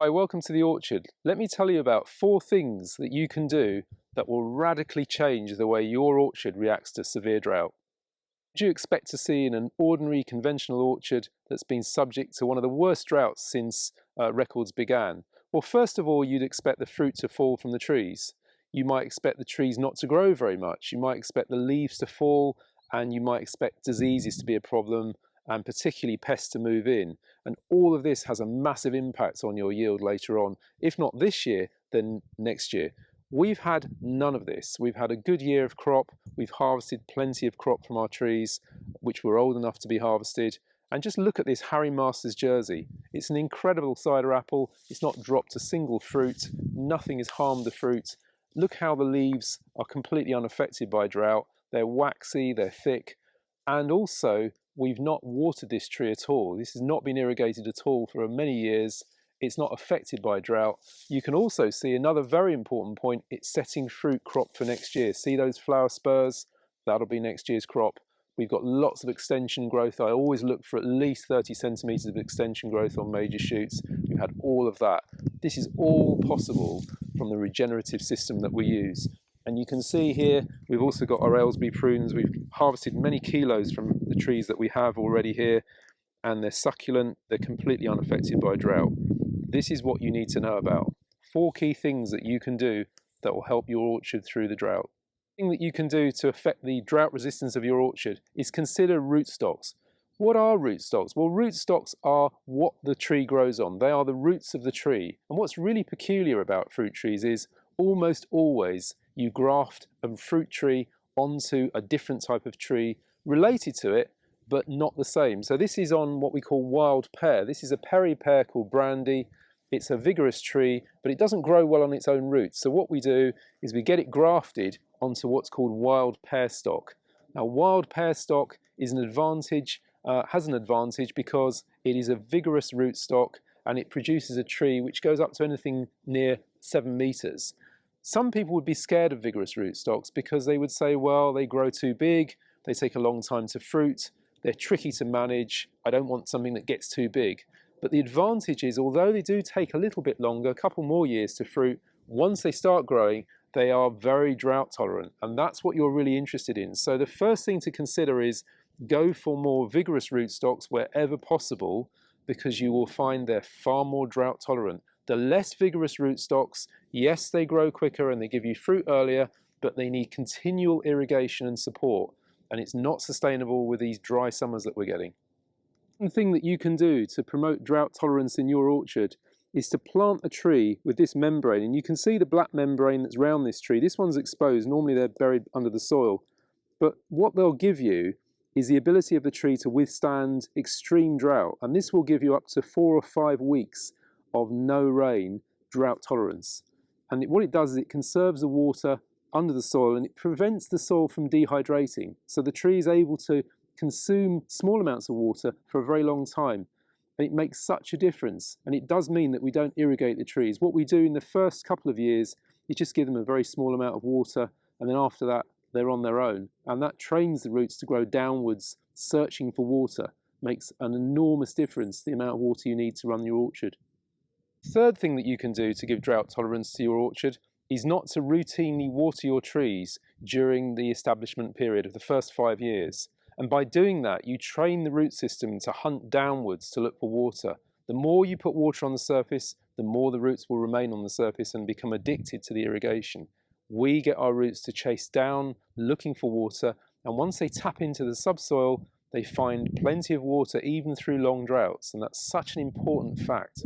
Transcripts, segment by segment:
Hi, welcome to the orchard. Let me tell you about 4 things that you can do that will radically change the way your orchard reacts to severe drought. What do you expect to see in an ordinary conventional orchard that's been subject to one of the worst droughts since records began? Well, first of all, you'd expect the fruit to fall from the trees. You might expect the trees not to grow very much. You might expect the leaves to fall, and you might expect diseases to be a problem, and particularly pests to move in. And all of this has a massive impact on your yield later on. If not this year, then next year. We've had none of this. We've had a good year of crop. We've harvested plenty of crop from our trees, which were old enough to be harvested. And just look at this Harry Masters jersey. It's an incredible cider apple. It's not dropped a single fruit. Nothing has harmed the fruit. Look how the leaves are completely unaffected by drought. They're waxy, they're thick, and also we've not watered this tree at all. This has not been irrigated at all for many years. It's not affected by drought. You can also see another very important point. It's setting fruit crop for next year. See those flower spurs? That'll be next year's crop. We've got lots of extension growth. I always look for at least 30 centimetres of extension growth on major shoots. We've had all of that. This is all possible from the regenerative system that we use. And you can see here, we've also got our Aylesbury prunes. We've harvested many kilos from the trees that we have already here, and they're succulent. They're completely unaffected by drought. This is what you need to know about. 4 key things that you can do that will help your orchard through the drought. The thing that you can do to affect the drought resistance of your orchard is consider rootstocks. What are rootstocks? Well, rootstocks are what the tree grows on. They are the roots of the tree. And what's really peculiar about fruit trees is almost always you graft a fruit tree onto a different type of tree related to it, but not the same. So this is on what we call wild pear. This is a perry pear called Brandy. It's a vigorous tree, but it doesn't grow well on its own roots. So what we do is we get it grafted onto what's called wild pear stock. Now, wild pear stock is an advantage, has an advantage because it is a vigorous rootstock and it produces a tree which goes up to anything near 7 meters. Some people would be scared of vigorous rootstocks because they would say, well, they grow too big, they take a long time to fruit, they're tricky to manage, I don't want something that gets too big. But the advantage is, although they do take a little bit longer, a couple more years to fruit, once they start growing, they are very drought tolerant, and that's what you're really interested in. So the first thing to consider is go for more vigorous rootstocks wherever possible, because you will find they're far more drought tolerant. The less vigorous rootstocks, yes, they grow quicker and they give you fruit earlier, but they need continual irrigation and support, and it's not sustainable with these dry summers that we're getting. One thing that you can do to promote drought tolerance in your orchard is to plant a tree with this membrane, and you can see the black membrane that's around this tree. This one's exposed. Normally they're buried under the soil, but what they'll give you is the ability of the tree to withstand extreme drought, and this will give you up to 4 or 5 weeks of no rain drought tolerance. And what it does is it conserves the water under the soil and it prevents the soil from dehydrating, so the tree is able to consume small amounts of water for a very long time. And it makes such a difference, and it does mean that we don't irrigate the trees. What we do in the first couple of years is just give them a very small amount of water, and then after that they're on their own, and that trains the roots to grow downwards, searching for water. Makes an enormous difference, the amount of water you need to run your orchard. Third thing that you can do to give drought tolerance to your orchard is not to routinely water your trees during the establishment period of the first 5 years. And by doing that, you train the root system to hunt downwards to look for water. The more you put water on the surface, the more the roots will remain on the surface and become addicted to the irrigation. We get our roots to chase down, looking for water, and once they tap into the subsoil, they find plenty of water even through long droughts, and that's such an important fact.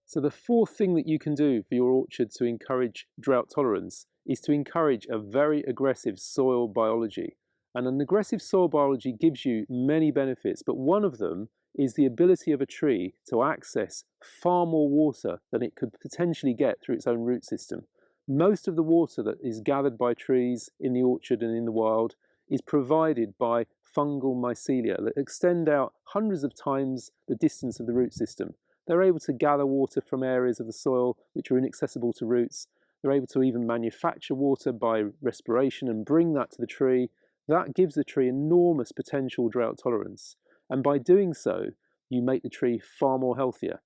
So the 4th thing that you can do for your orchard to encourage drought tolerance is to encourage a very aggressive soil biology. And an aggressive soil biology gives you many benefits, but one of them is the ability of a tree to access far more water than it could potentially get through its own root system. Most of the water that is gathered by trees in the orchard and in the wild is provided by fungal mycelia that extend out hundreds of times the distance of the root system. They're able to gather water from areas of the soil which are inaccessible to roots. They're able to even manufacture water by respiration and bring that to the tree. That gives the tree enormous potential drought tolerance. And by doing so, you make the tree far more healthier.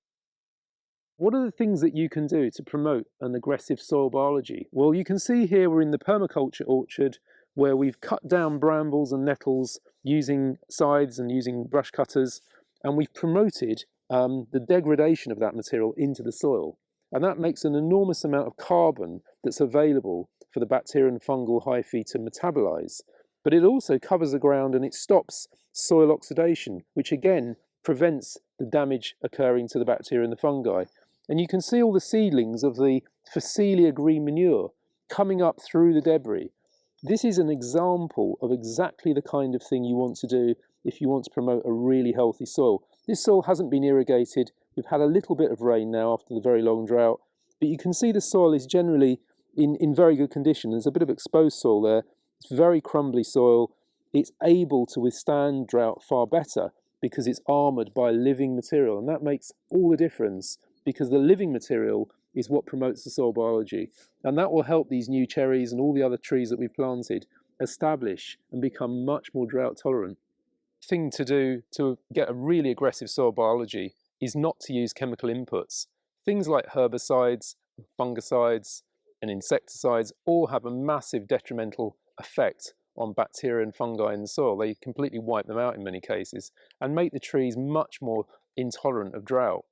What are the things that you can do to promote an aggressive soil biology? Well, you can see here we're in the permaculture orchard where we've cut down brambles and nettles using scythes and using brush cutters, and we've promoted the degradation of that material into the soil. And that makes an enormous amount of carbon that's available for the bacterial and fungal hyphae to metabolize. But it also covers the ground and it stops soil oxidation, which again prevents the damage occurring to the bacteria and the fungi. And you can see all the seedlings of the Phacelia green manure coming up through the debris. This is an example of exactly the kind of thing you want to do if you want to promote a really healthy soil. This soil hasn't been irrigated. We've had a little bit of rain now after the very long drought, but you can see the soil is generally in very good condition. There's a bit of exposed soil there. It's very crumbly soil. It's able to withstand drought far better because it's armoured by living material, and that makes all the difference, because the living material is what promotes the soil biology. And that will help these new cherries and all the other trees that we've planted establish and become much more drought tolerant. The thing to do to get a really aggressive soil biology is not to use chemical inputs. Things like herbicides, fungicides, and insecticides all have a massive detrimental effect on bacteria and fungi in the soil. They completely wipe them out in many cases and make the trees much more intolerant of drought.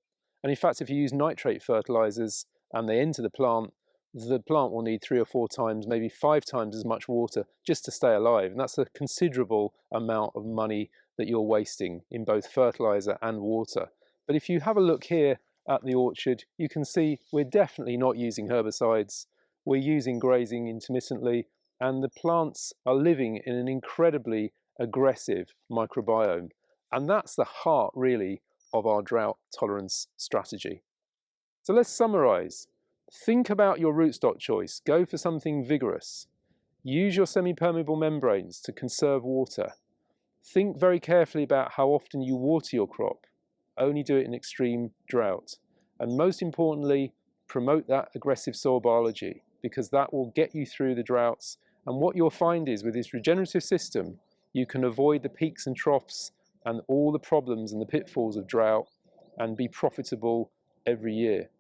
And in fact, if you use nitrate fertilizers and they enter the plant will need 3 or 4 times, maybe 5 times as much water just to stay alive. And that's a considerable amount of money that you're wasting in both fertilizer and water. But if you have a look here at the orchard, you can see we're definitely not using herbicides. We're using grazing intermittently, and the plants are living in an incredibly aggressive microbiome. And that's the heart, really, of our drought tolerance strategy. So let's summarize. Think about your rootstock choice. Go for something vigorous. Use your semi-permeable membranes to conserve water. Think very carefully about how often you water your crop. Only do it in extreme drought. And most importantly, promote that aggressive soil biology, because that will get you through the droughts. And what you'll find is with this regenerative system, you can avoid the peaks and troughs and all the problems and the pitfalls of drought and be profitable every year.